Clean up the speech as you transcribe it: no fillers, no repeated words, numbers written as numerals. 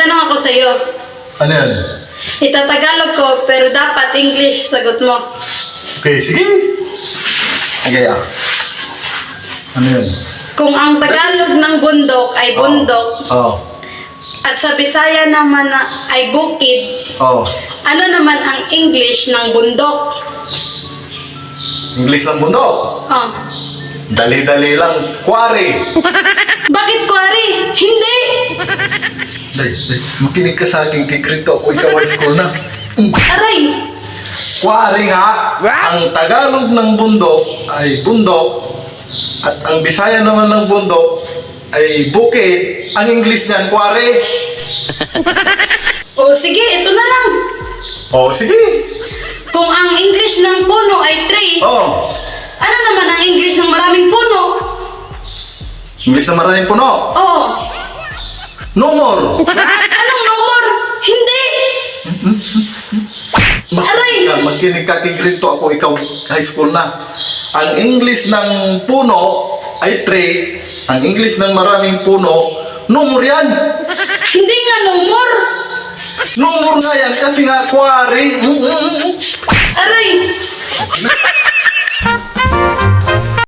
tanong ako sa'yo. Ano yan? Itatagalog ko, pero dapat English sagot mo. Okay, sige. Okay, Ano yan? Kung ang Tagalog ng bundok ay bundok, Oh. at sa Bisaya naman ay bukid, Oh. ano naman ang English ng bundok? English ng bundok. Oh. Dali-dali lang. Quarry. Bakit kuwari? Hindi! Day, makinig ka sa aking tikrito. Kung ikaw ay school na. Aray! Quarry nga. Ang Tagalog ng bundok ay bundok. At ang Bisaya naman ng bundok ay bukid. Ang English niyan, quarry. O sige, ito na lang. Oh, sige. Kung ang English ng puno ay tree, Oh. ano naman ang English ng maraming puno? English na maraming puno. Oh. No more. Anong no more? Hindi! Aray! Makinig ka tikrito. Ako, ikaw, high school na. Ang English ng puno ay tree. Ang English ng maraming puno, no more yan. Hindi nga no more! No more nga yan kasi nga quarry. Aray!